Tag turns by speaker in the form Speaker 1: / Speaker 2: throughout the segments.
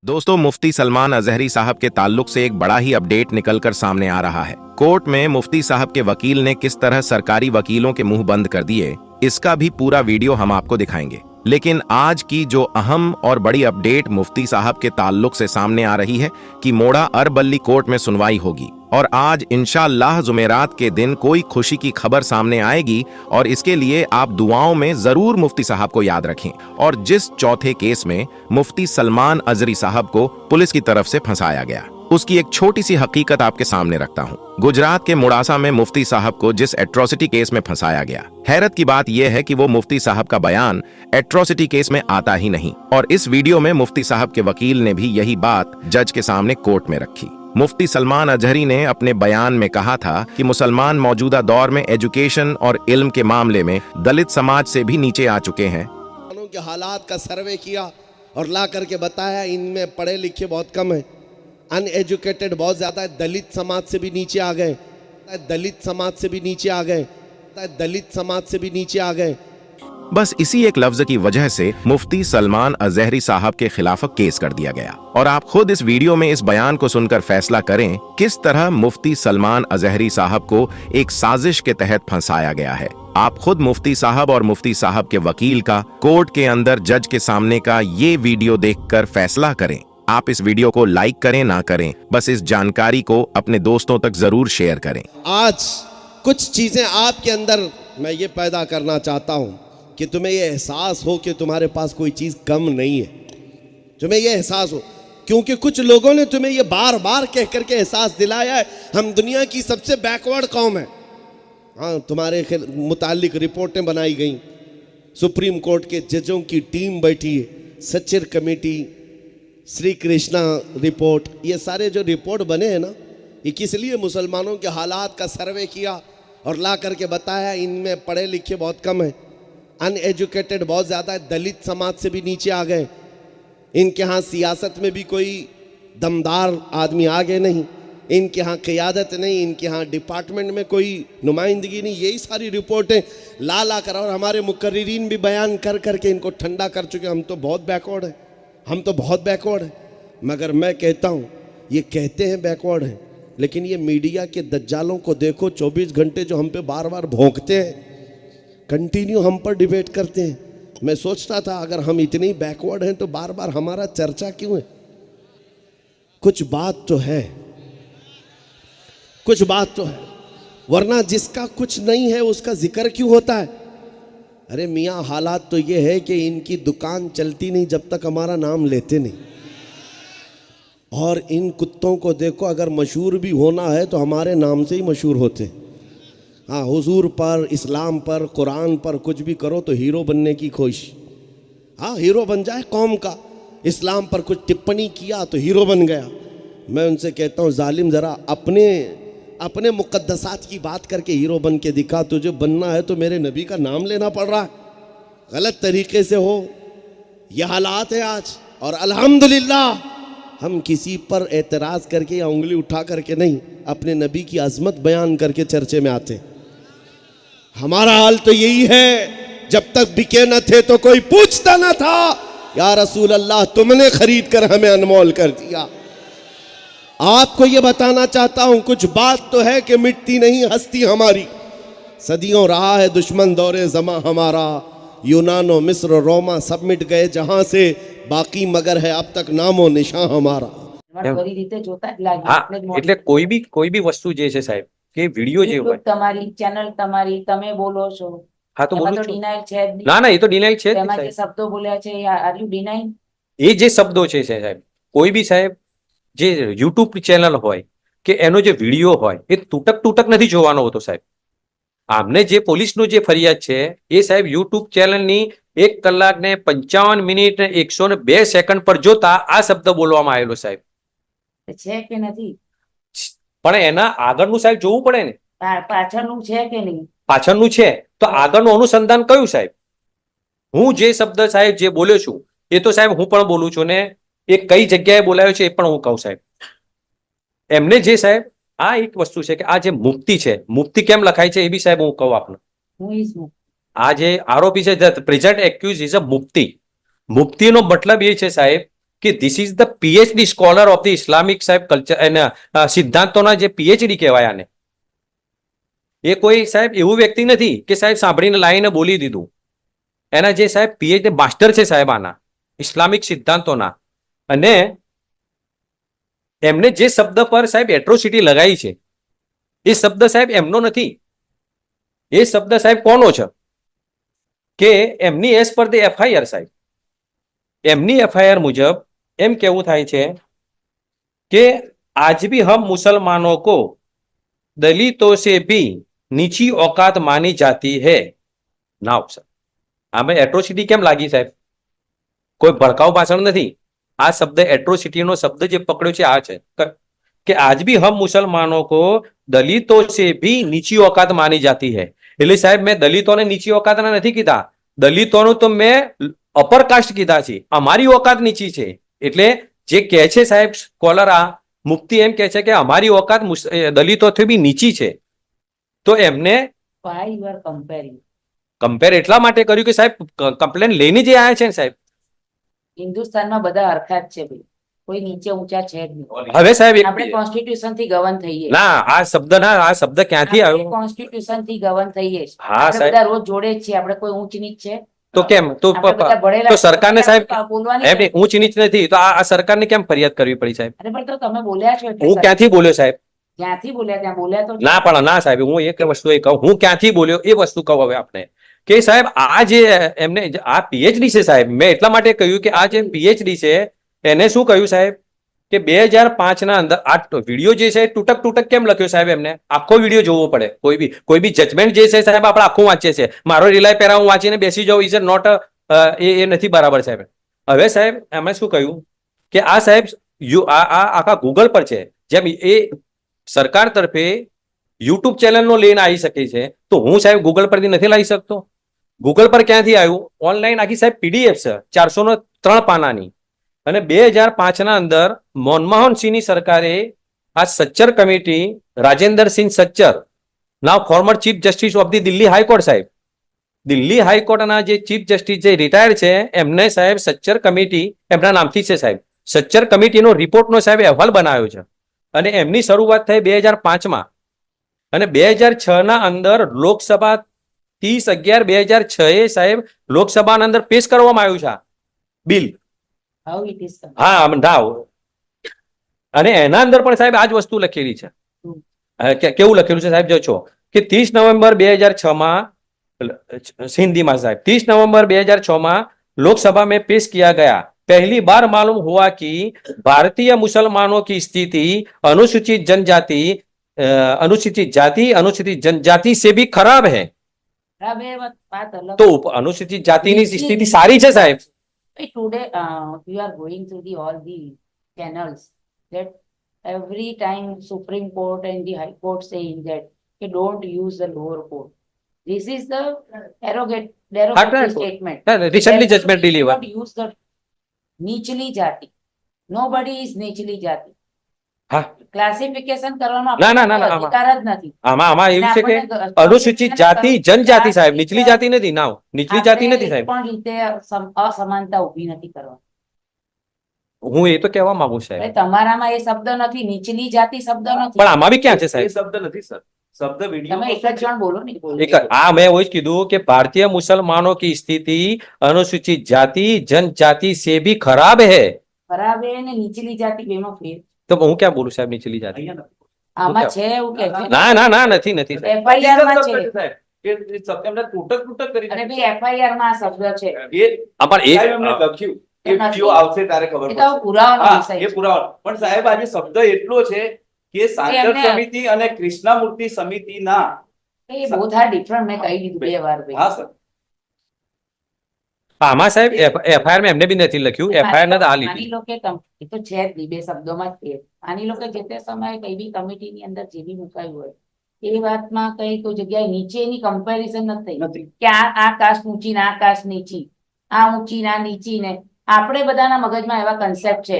Speaker 1: दोस्तों, मुफ्ती सलमान अजहरी साहब के ताल्लुक से एक बड़ा ही अपडेट निकलकर सामने आ रहा है। कोर्ट में मुफ्ती साहब के वकील ने किस तरह सरकारी वकीलों के मुंह बंद कर दिए, इसका भी पूरा वीडियो हम आपको दिखाएंगे। लेकिन आज की जो अहम और बड़ी अपडेट मुफ्ती साहब के ताल्लुक से सामने आ रही है कि मोड़ा अरबल्ली कोर्ट में सुनवाई होगी और आज इंशाअल्लाह जुमेरात के दिन कोई खुशी की खबर सामने आएगी और इसके लिए आप दुआओं में जरूर मुफ्ती साहब को याद रखें। और जिस चौथे केस में मुफ्ती सलमान अजहरी साहब को पुलिस की तरफ से फंसाया गया, उसकी एक छोटी सी हकीकत आपके सामने रखता हूं। गुजरात के मुड़ासा में मुफ्ती साहब को जिस एट्रोसिटी केस में फंसाया गया, हैरत की बात यह है कि वो मुफ्ती साहब का बयान एट्रोसिटी केस में आता ही नहीं। और इस वीडियो में मुफ्ती साहब के वकील ने भी यही बात जज के सामने कोर्ट में रखी। मुफ्ती सलमान अजहरी ने अपने बयान में कहा था कि मुसलमान मौजूदा दौर में एजुकेशन और इल्म के मामले में दलित समाज से भी नीचे आ चुके हैं।
Speaker 2: के हालात का सर्वे किया और ला करके बताया इनमें पढ़े लिखे बहुत कम है, अनएजुकेटेड बहुत ज़्यादा है, दलित समाज से भी नीचे आ गए, दलित समाज से भी नीचे आ गए, दलित समाज से भी नीचे आ गए।
Speaker 1: बस इसी एक लफ्ज की वजह से मुफ्ती सलमान अजहरी साहब के खिलाफ केस कर दिया गया। और आप खुद इस वीडियो में इस बयान को सुनकर फैसला करें किस तरह मुफ्ती सलमान अजहरी साहब को एक साजिश के तहत फंसाया गया है। आप खुद मुफ्ती साहब और मुफ्ती साहब के वकील का कोर्ट के अंदर जज के सामने का ये वीडियो देखकर फैसला करें। आप इस वीडियो को लाइक करें ना करें, बस इस जानकारी को अपने दोस्तों तक जरूर शेयर करें।
Speaker 2: आज कुछ चीजें आपके अंदर मैं ये पैदा करना चाहता हूं कि तुम्हें ये एहसास हो कि तुम्हारे पास कोई चीज कम नहीं है, तुम्हें ये एहसास हो, क्योंकि कुछ लोगों ने तुम्हें ये बार बार कह करके एहसास दिलाया है हम दुनिया की सबसे बैकवर्ड कौम है। हाँ, तुम्हारे मुतालिक रिपोर्टें बनाई गई, सुप्रीम कोर्ट के जजों की टीम बैठी है, सचिर कमेटी, श्री कृष्णा रिपोर्ट, ये सारे जो रिपोर्ट बने हैं ना, ये किस लिए? मुसलमानों के हालात का सर्वे किया और ला करके बताया इनमें पढ़े लिखे बहुत कम है, अनएजुकेटेड बहुत ज़्यादा है, दलित समाज से भी नीचे आ गए, इनके यहाँ सियासत में भी कोई दमदार आदमी आगे नहीं, इनके यहाँ क़ियादत नहीं, इनके यहाँ डिपार्टमेंट में कोई नुमाइंदगी नहीं। यही सारी रिपोर्टें ला कर और हमारे मुकर्रिरीन भी बयान कर करके इनको ठंडा कर चुके। हम तो बहुत बैकवर्ड हैं, हम तो बहुत बैकवर्ड हैं। मगर मैं कहता हूँ ये कहते हैं बैकवर्ड हैं, लेकिन ये मीडिया के दज्जालों को देखो, 24 घंटे जो हम पे बार बार भौंकते हैं, कंटिन्यू हम पर डिबेट करते हैं। मैं सोचता था अगर हम इतने ही बैकवर्ड हैं तो बार बार हमारा चर्चा क्यों है? कुछ बात तो है, कुछ बात तो है, वरना जिसका कुछ नहीं है उसका जिक्र क्यों होता है? अरे मियाँ, हालात तो ये है कि इनकी दुकान चलती नहीं जब तक हमारा नाम लेते नहीं। और इन कुत्तों को देखो, अगर मशहूर भी होना है तो हमारे नाम से ही मशहूर होते हैं। हाँ, हुजूर पर, इस्लाम पर, कुरान पर कुछ भी करो तो हीरो बनने की ख्वाहिश। हाँ, हीरो बन जाए कौम का, इस्लाम पर कुछ टिप्पणी किया तो हीरो बन गया। मैं उनसे कहता हूँ जालिम, ज़रा अपने मुक़द्दसात की बात करके हीरो बन के दिखा। तुझे बनना है तो मेरे नबी का नाम लेना पड़ रहा है, गलत तरीके से हो। ये हालात है आज, और अल्हम्दुलिल्लाह हम किसी पर एतराज़ करके या उंगली उठा करके नहीं, अपने नबी की अज़मत बयान करके चर्चे में आते। हमारा हाल तो यही है, जब तक बिके न थे तो कोई पूछता न था, या रसूल अल्लाह तुमने खरीद कर हमें अनमोल कर दिया। आपको ये बताना चाहता हूं, कुछ बात तो है कि मिटती नहीं हस्ती हमारी। सदियों रहा है दुश्मन दौरे जमा हमारा, यूनानो मिस्र रोमा सब मिट गए जहां से, बाकी मगर है अब तक नामो निशान हमारा।
Speaker 3: હા, એટલે કોઈ બી વસ્તુ જે છે સાહેબ કે વિડિયો જે હોય
Speaker 4: તમારી ચેનલ તમારી તમે બોલો છો,
Speaker 3: હા તો
Speaker 4: એમાં
Speaker 3: બોલું
Speaker 4: તો
Speaker 3: છું
Speaker 4: ડિનાયલ છે જ નહીં।
Speaker 3: ના ના એ તો ડિનાઇલ છે જ નહીં
Speaker 4: તેમાં જે
Speaker 3: સાહેબ।
Speaker 4: શબ્દો બોલ્યા છે આર યુ ડિનાઇંગ?
Speaker 3: એ જે શબ્દો છે સાહેબ, કોઈ બી સાહેબ જે યુટ્યુબ ચેનલ હોય કે એનો જે વિડિયો હોય એ તૂટક નથી જોવાનો હોતો સાહેબ। આમને જે પોલીસનો જે ફરિયાદ છે એ સાહેબ યુટ્યુબ ચેનલની 1 કલાક ને 55 મિનિટ ને 102 સેકન્ડ પર જોતા આ શબ્દ બોલવામાં આવેલો સાહેબ।
Speaker 4: છે કે નથી?
Speaker 3: પણ એના આગળનું સાહેબ જોવું પડે ને,
Speaker 4: પાછળનું છે કે નહીં?
Speaker 3: પાછળનું છે તો આગળનું અનુસંધાન કયું સાહેબ? હું જે શબ્દ સાહેબ જે બોલ્યો છું એ તો સાહેબ હું પણ બોલું છું ને એ કઈ જગ્યાએ બોલાયો છે એ પણ હું કહું સાહેબ। એમને જે સાહેબ આ એક વસ્તુ છે કે આ જે મુક્તિ છે, મુક્તિ કેમ લખાય છે એ બી સાહેબ હું કહું આપને। આ જે આરોપી છે, પ્રેઝન્ટ એક્યુઝ ઇઝ અ મુક્તિ। મુક્તિનો મતલબ એ છે સાહેબ કે this is the PhD scholar of the Islamic સાહેબ કલ્ચર એના સિદ્ધાંતોના જે પીએચડી કહેવાય આને. એ કોઈ સાહેબ એવું વ્યક્તિ નથી કે સાહેબ સાંભળીને લાઈને બોલી દીધું. એના જે સાહેબ પીએચડી માસ્ટર છે સાહેબ આના ઇસ્લામિક સિદ્ધાંતોના. અને એમને જે શબ્દ પર સાહેબ એટ્રોસિટી લગાવી છે એ શબ્દ સાહેબ એમનો નથી. એ શબ્દ સાહેબ કોનો છે કે એમની એસ પર ધ એફઆઈઆર સાહેબ. એમની એફઆઈઆર મુજબ એમ કેવું થાય છે કે आज भी हम मुसलमानों को दलितों से भी नीची औकात मानी जाती है. ના સર આમે એટ્રોસિટી કેમ લાગી સાહેબ? કોઈ ભડકાઉ ભાષણ નથી. આ શબ્દ એટ્રોસિટીનો શબ્દ જે પકડ્યો છે આ છે કે આજ ભી હમ મુસલમાનો કો દલિતો સે ભી નીચી औकात માની જાતી है. એટલે સાહેબ મેં દલિતોને નીચી औकातના નથી કીધા. દલિતોનું તો મેં અપર કાસ્ટ કીધા છે. અમારી औकात નીચી છે. એટલે જે કહે છે સાહેબ સ્કોલર આ મુફ્તી એમ કહે છે કે અમારી औकात દલિતોથી બી નીચી છે. તો એમને
Speaker 4: Why you are comparing?
Speaker 3: Compare એટલા માટે કર્યું કે સાહેબ કમ્પ્લેન લઈને જે આવ્યા છે ને સાહેબ.
Speaker 4: હિન્દુસ્તાનમાં બધા હરખા જ છે ભાઈ, કોઈ નીચે ઊંચા છે જ નહીં.
Speaker 3: હવે સાહેબ
Speaker 4: આપણે કોન્સ્ટિટ્યુશન થી ગવર્ન થઈએ.
Speaker 3: ના આ શબ્દ ક્યાંથી આવ્યો?
Speaker 4: કોન્સ્ટિટ્યુશન થી ગવર્ન થઈએ.
Speaker 3: હા
Speaker 4: આપણે
Speaker 3: સાહેબ.
Speaker 4: બધા રોજ જોડે જ છીએ. આપણે કોઈ ઊંચ નીચ છે?
Speaker 3: તો કેમ તો
Speaker 4: આપણે બધા ભણેલા
Speaker 3: તો સરકારને સાહેબ
Speaker 4: બોલવાની
Speaker 3: એમ નહીં, ઊંચ નીચ નથી તો આ સરકારને કેમ ફરિયાદ કરવી પડી સાહેબ?
Speaker 4: અરે પણ તો તમે બોલ્યા છો એટલે
Speaker 3: હું ક્યાંથી બોલ્યો સાહેબ?
Speaker 4: જ્યાંથી બોલ્યા ત્યાં બોલ્યા તો
Speaker 3: ના પણ ના સાહેબ હું એક વસ્તુ એ કહું, હું ક્યાંથી બોલ્યો એ વસ્તુ કહું હવે આપણે કે સાહેબ આ જે એમને આ પીએચડી છે સાહેબ, મેં એટલા માટે કહ્યું કે આ જે પીએચડી છે એને શું કહ્યું સાહેબ કે 2005 ના અંદર આ વિડીયો જે છે તૂટક કેમ લખ્યો સાહેબ? એમને આખો વિડીયો જોવો પડે. કોઈ બી જજમેન્ટ જે છે સાહેબ આપણે આખું વાંચીએ છીએ. મારો રિલાય પહેરા હું વાંચીને બેસી જાઉં ઇઝ નોટ એ નથી બરાબર સાહેબ. હવે સાહેબ એમણે શું કહ્યું કે આ સાહેબ આ આખા ગૂગલ પર છે. જેમ એ સરકાર તરફે યુટ્યુબ ચેનલનો લઈને આવી શકે છે તો હું સાહેબ ગૂગલ પરથી નથી લાવી શકતો? ગૂગલ પર ક્યાંથી આવ્યું? ઓનલાઈન આખી સાહેબ પીડીએફ છે 403 પાનાની. અને 2005 ના અંદર મનમોહન સિંહની સરકારે આ Sachar committee, Rajendra Singh Sachar, now former chief justice of the Delhi high court સાહેબ, દિલ્હી હાઈકોર્ટના જે ચીફ જસ્ટિસ જે રિટાયર્ડ છે એમને સાહેબ સચ્ચર કમિટી એમના નામથી છે સાહેબ. સચ્ચર કમિટીનો રિપોર્ટનો સાહેબ અહેવાલ બનાવ્યો છે. અને એમની શરૂઆત થઈ 2005 અને 2006 ના અંદર લોકસભા 30/11/2006 એ સાહેબ લોકસભાના અંદર પેશ કરવામાં આવ્યું છે બિલ.
Speaker 4: how it is.
Speaker 3: હા નાવ અને એના અંદર પણ સાહેબ આ જ વસ્તુ લખેલી છે. કેવું લખેલું છે સાહેબ જો છો કે 30 નવેમ્બર 2006 हिंदी में साहब 30 नवंबर 2006 लोकसभा में पेश किया गया. पहली बार मालूम हुआ कि भारतीय मुसलमानों की स्थिति अनुसूचित जनजाति अनुसूचित जनजाति से भी खराब है. तो अनुसूचित जाति ની સ્થિતિ સારી છે સાહેબ.
Speaker 4: Today you are going through the all the channels that every time Supreme Court and the High Court saying that you don't use the lower court. This is the derogatory statement.
Speaker 3: Recently judgment delivered.
Speaker 4: Don't use the નીચલી જાતિ. Nobody is નીચલી જાતિ.
Speaker 3: હા
Speaker 4: classification કરવાનો
Speaker 3: ના
Speaker 4: અધિકાર જ નથી.
Speaker 3: આમાં એવું છે કે અનુસૂચિત જાતિ જનજાતિ સાહેબ, નીચલી જાતિ નથી. ના નીચલી જાતિ નથી સાહેબ.
Speaker 4: પણ રીતે અસમાનતા ઊભી નથી કરવાની.
Speaker 3: હું એ તો કહેવા માંગુ સાહેબ.
Speaker 4: તમારામાં એ શબ્દ નથી, નીચલી જાતિ શબ્દ નથી.
Speaker 3: પણ આમાં બી ક્યાં છે સાહેબ?
Speaker 5: શબ્દ નથી સર. શબ્દ વિડીયો
Speaker 4: તમે એક જ જણ બોલો ને.
Speaker 3: આ મેં એવું જ કીધું કે ભારતીય મુસલમાનો की स्थिति अनुसूचित जाति जनजाति से भी खराब है.
Speaker 4: ખરાબ એ ને નીચલી જાતિ બેમાં ફેર.
Speaker 3: તો હું ક્યાં બોલું સાહેબ નીચલી જાતિ?
Speaker 4: આમાં છે એવું કે છે.
Speaker 3: ના નથી સાહેબ.
Speaker 4: FIR માં છે.
Speaker 5: એમને તૂટક કરી
Speaker 4: અને બી FIR માં આ શબ્દ છે.
Speaker 3: પણ એ
Speaker 5: સાહેબ એમને લખ્યું એ વિડીયો આવશે ત્યારે ખબર
Speaker 4: એ તો
Speaker 5: પડશે.
Speaker 4: પુરાવાનો
Speaker 5: હા,
Speaker 4: વિષય
Speaker 5: એ
Speaker 4: છે.
Speaker 5: પુરાવાનો. પણ સાહેબ આજે શબ્દ એટલો છે કે સાંસદ
Speaker 4: એમને-
Speaker 5: સમિતિ અને કૃષ્ણામૂર્તિ સમિતિના
Speaker 4: એ both are different. મેં કહી દીધું 2 વાર ભાઈ.
Speaker 5: હા સર
Speaker 3: આમાં સાહેબ એફઆઈઆર માં એમને બી નથી લખ્યું. એફઆઈઆર ના આ
Speaker 4: માની
Speaker 3: લીધી.
Speaker 4: લો કે એ તો છે જ નહીં, 2 શબ્દોમાં જ છે. માની લો કે જે તે સમયે કઈ બી કમિટીની અંદર જે બી મુકાયું હોય એ વાતમાં કઈ કોઈ જગ્યાએ નીચેની કમ્પેરિઝન નથી થઈ
Speaker 5: નથી.
Speaker 4: કે આ કાસ્ટ ઊંચી ને આ કાસ્ટ નીચી, આ ઊંચી ને આ નીચી ને. આપણે બધાના મગજમાં એવા કન્સેપ્ટ છે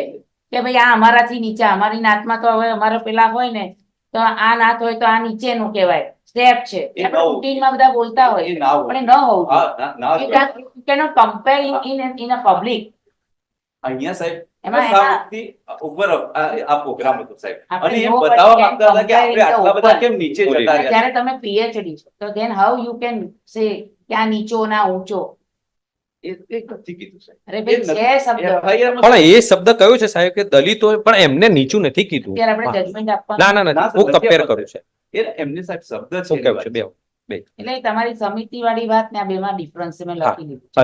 Speaker 4: કે ભાઈ આ અમારાથી નીચા, અમારી નાતમાં તો હવે અમારે પેલા હોય ને તો આ નાત હોય તો આ નીચેનું કહેવાય, સ્ટેપ છે.
Speaker 5: એ
Speaker 4: આપણે
Speaker 5: નવું.
Speaker 4: રૂટીનમાં બધા બોલતા હોય
Speaker 5: એ ના હોય.
Speaker 4: પણ એ ન હોવું
Speaker 5: હા ના
Speaker 4: જોઈએ. You cannot compare in a public.
Speaker 5: અહીંયા સાહેબ
Speaker 4: એમાં
Speaker 5: સાઉથથી ઉપર આ પ્રોગ્રામ હતો સાહેબ
Speaker 4: આપણે
Speaker 5: અને એમ
Speaker 4: nobody
Speaker 5: બતાવવા
Speaker 4: can
Speaker 5: માંગતા હતા કે
Speaker 4: compare
Speaker 5: આપણે
Speaker 4: in the
Speaker 5: આટલા બધા
Speaker 4: open.
Speaker 5: કેમ નીચે જતા રહ્યા
Speaker 4: જ્યારે તમે પીએચડી છો તો then how you can say કે આ નીચો ના ઊંચો
Speaker 5: એ નથી કીધું સાહેબ
Speaker 4: અરે ભાઈ
Speaker 5: એ
Speaker 4: છે શબ્દ
Speaker 5: FIR માં
Speaker 3: પણ એ શબ્દ કયો છે સાહેબ કે દલિતો પણ એમને નીચું નથી કીધું
Speaker 4: અત્યારે આપણે
Speaker 3: હા.
Speaker 4: જજમેન્ટ
Speaker 3: ના
Speaker 4: આપવાનું
Speaker 3: ના
Speaker 5: ના,
Speaker 3: નથી હું
Speaker 5: સર,
Speaker 3: કમ્પેર
Speaker 5: નથી
Speaker 3: કરું છે
Speaker 5: એ એમની સાહેબ શબ્દ છે
Speaker 3: હું
Speaker 5: એની
Speaker 3: કહું
Speaker 5: વાત
Speaker 3: છું
Speaker 5: છે.
Speaker 3: બે
Speaker 4: એટલે તમારી સમિતિ વાળી વાત ને આ બેમાં ડિફરન્સ મેં
Speaker 3: હા.
Speaker 4: લખી દીધું છે